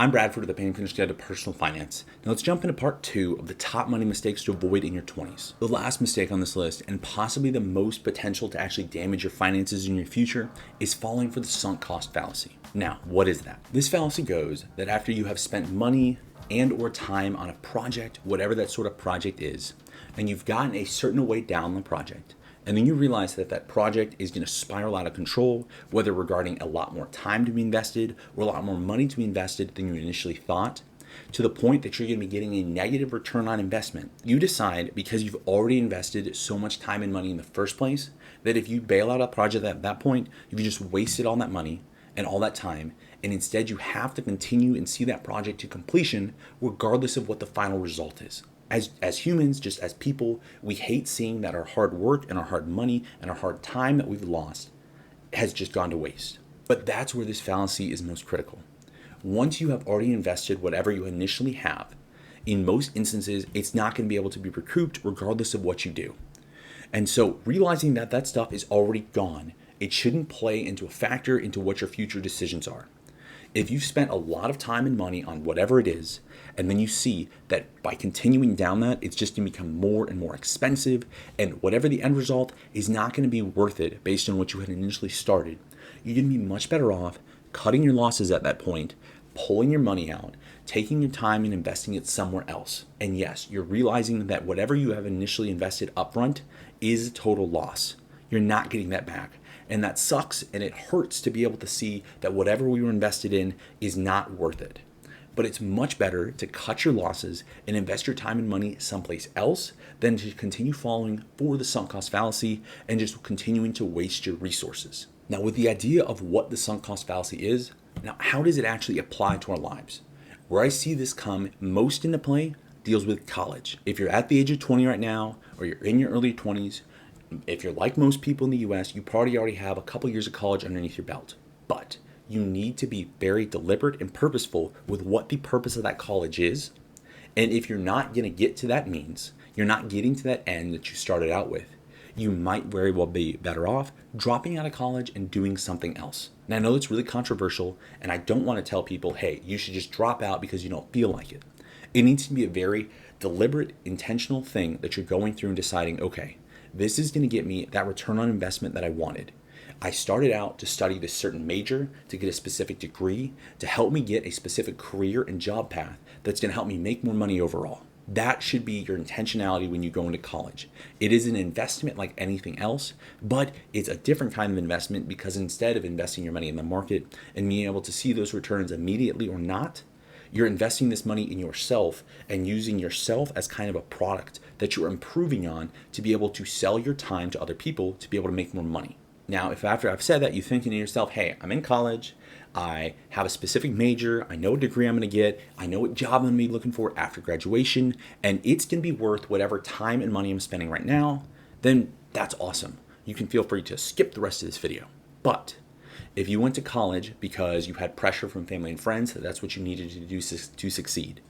I'm Bradford of the Pain Finished Guide to Personal Finance. Now let's jump into part 2 of the top money mistakes to avoid in your 20s. The last mistake on this list, and possibly the most potential to actually damage your finances in your future, is falling for the sunk cost fallacy. Now, what is that? This fallacy goes that after you have spent money and or time on a project, whatever that sort of project is, and you've gotten a certain way down the project, and then you realize that that project is going to spiral out of control, whether regarding a lot more time to be invested or a lot more money to be invested than you initially thought, to the point that you're going to be getting a negative return on investment. You decide, because you've already invested so much time and money in the first place, that if you bail out a project at that point, you've just wasted all that money and all that time, and instead you have to continue and see that project to completion regardless of what the final result is. As humans, just as people, we hate seeing that our hard work and our hard money and our hard time that we've lost has just gone to waste. But that's where this fallacy is most critical. Once you have already invested whatever you initially have, in most instances, it's not going to be able to be recouped regardless of what you do. And so realizing that that stuff is already gone, it shouldn't play into a factor into what your future decisions are. If you've spent a lot of time and money on whatever it is, and then you see that by continuing down that, it's just going to become more and more expensive, and whatever the end result is not going to be worth it based on what you had initially started, you're going to be much better off cutting your losses at that point, pulling your money out, taking your time and investing it somewhere else. And yes, you're realizing that whatever you have initially invested upfront is a total loss. You're not getting that back. And that sucks, and it hurts to be able to see that whatever we were invested in is not worth it. But it's much better to cut your losses and invest your time and money someplace else than to continue falling for the sunk cost fallacy and just continuing to waste your resources. Now, with the idea of what the sunk cost fallacy is, now how does it actually apply to our lives? Where I see this come most into play deals with college. If you're at the age of 20 right now, or you're in your early 20s, if you're like most people in the US, you probably already have a couple years of college underneath your belt. But you need to be very deliberate and purposeful with what the purpose of that college is. And if you're not going to get to that means, you're not getting to that end that you started out with, you might very well be better off dropping out of college and doing something else. Now, I know it's really controversial, and I don't want to tell people, hey, you should just drop out because you don't feel like it. It needs to be a very deliberate, intentional thing that you're going through and deciding, okay, this is going to get me that return on investment that I wanted. I started out to study this certain major, to get a specific degree, to help me get a specific career and job path that's going to help me make more money overall. That should be your intentionality when you go into college. It is an investment like anything else, but it's a different kind of investment because instead of investing your money in the market and being able to see those returns immediately or not, you're investing this money in yourself and using yourself as kind of a product that you're improving on to be able to sell your time to other people to be able to make more money. Now, if after I've said that, you're thinking to yourself, hey, I'm in college, I have a specific major, I know what degree I'm going to get, I know what job I'm going to be looking for after graduation, and it's going to be worth whatever time and money I'm spending right now, then that's awesome. You can feel free to skip the rest of this video. But if you went to college because you had pressure from family and friends, that's what you needed to do to succeed.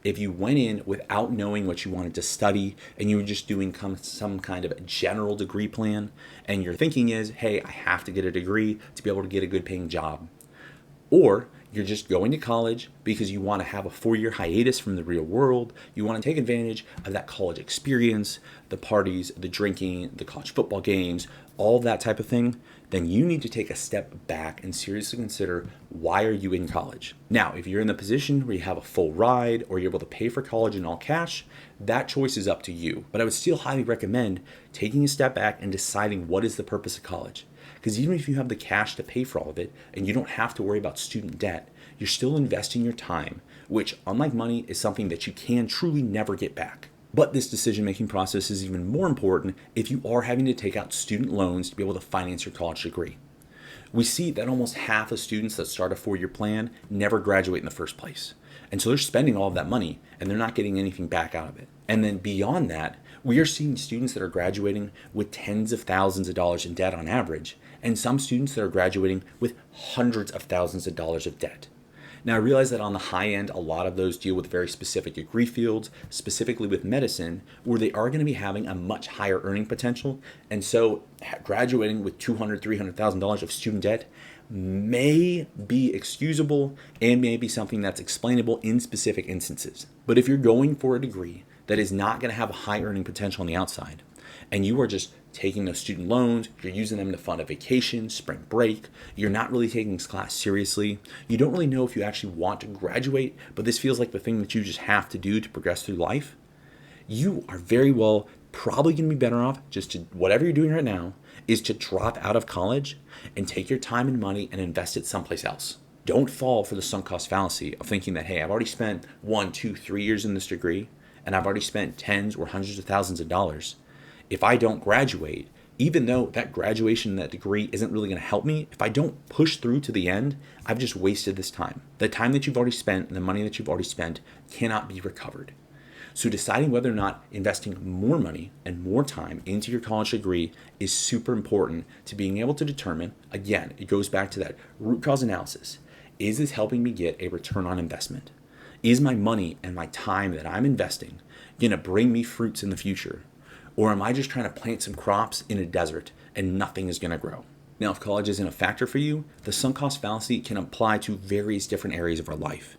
If you went in without knowing what you wanted to study and you were just doing some kind of general degree plan, and your thinking is, hey, I have to get a degree to be able to get a good paying job. Or you're just going to college because you want to have a 4-year hiatus from the real world. You want to take advantage of that college experience, the parties, the drinking, the college football games, all that type of thing. Then you need to take a step back and seriously consider, why are you in college? Now, if you're in the position where you have a full ride or you're able to pay for college in all cash, that choice is up to you. But I would still highly recommend taking a step back and deciding what is the purpose of college. Because even if you have the cash to pay for all of it and you don't have to worry about student debt, you're still investing your time, which, unlike money, is something that you can truly never get back. But this decision-making process is even more important if you are having to take out student loans to be able to finance your college degree. We see that almost half of students that start a 4-year plan never graduate in the first place. And so they're spending all of that money and they're not getting anything back out of it. And then beyond that, we are seeing students that are graduating with tens of thousands of dollars in debt on average, and some students that are graduating with hundreds of thousands of dollars of debt. Now, I realize that on the high end, a lot of those deal with very specific degree fields, specifically with medicine, where they are going to be having a much higher earning potential. And so graduating with $200,000, $300,000 of student debt may be excusable and may be something that's explainable in specific instances. But if you're going for a degree that is not going to have a high earning potential on the outside, and you are just taking those student loans, you're using them to fund a vacation, spring break, you're not really taking this class seriously, you don't really know if you actually want to graduate, but this feels like the thing that you just have to do to progress through life, you are very well probably going to be better off just to, whatever you're doing right now, is to drop out of college and take your time and money and invest it someplace else. Don't fall for the sunk cost fallacy of thinking that, hey, I've already spent 1, 2, 3 years in this degree, and I've already spent tens or hundreds of thousands of dollars. If I don't graduate, even though that graduation, that degree isn't really going to help me, if I don't push through to the end, I've just wasted this time. The time that you've already spent and the money that you've already spent cannot be recovered. So deciding whether or not investing more money and more time into your college degree is super important to being able to determine, again, it goes back to that root cause analysis. Is this helping me get a return on investment? Is my money and my time that I'm investing going to bring me fruits in the future? Or am I just trying to plant some crops in a desert and nothing is going to grow? Now, if college isn't a factor for you, the sunk cost fallacy can apply to various different areas of our life.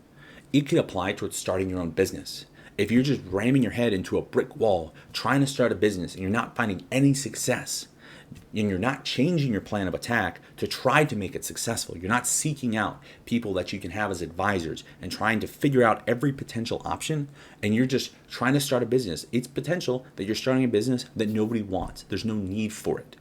It could apply towards starting your own business. If you're just ramming your head into a brick wall trying to start a business and you're not finding any success, and you're not changing your plan of attack to try to make it successful, you're not seeking out people that you can have as advisors and trying to figure out every potential option, and you're just trying to start a business, it's potential that you're starting a business that nobody wants. There's no need for it.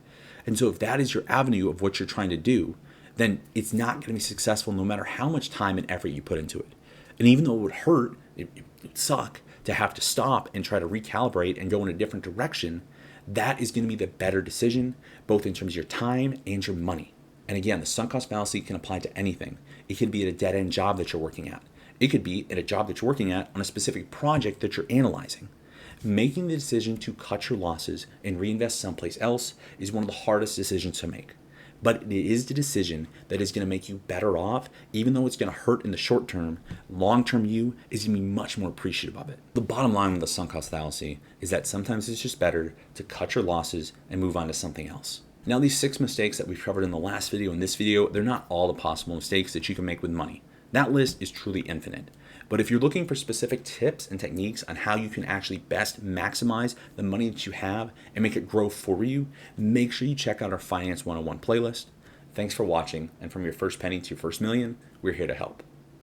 And so if that is your avenue of what you're trying to do, then it's not going to be successful no matter how much time and effort you put into it. And even though it would hurt, it would suck to have to stop and try to recalibrate and go in a different direction, that is going to be the better decision, both in terms of your time and your money. And again, the sunk cost fallacy can apply to anything. It could be at a dead-end job that you're working at. It could be at a job that you're working at on a specific project that you're analyzing. Making the decision to cut your losses and reinvest someplace else is one of the hardest decisions to make. But it is the decision that is going to make you better off, even though it's going to hurt in the short term. Long-term you is going to be much more appreciative of it. The bottom line with the sunk cost fallacy is that sometimes it's just better to cut your losses and move on to something else. Now, these 6 mistakes that we've covered in the last video and this video, they're not all the possible mistakes that you can make with money. That list is truly infinite. But if you're looking for specific tips and techniques on how you can actually best maximize the money that you have and make it grow for you, make sure you check out our Finance 101 playlist. Thanks for watching, and from your first penny to your first million, we're here to help.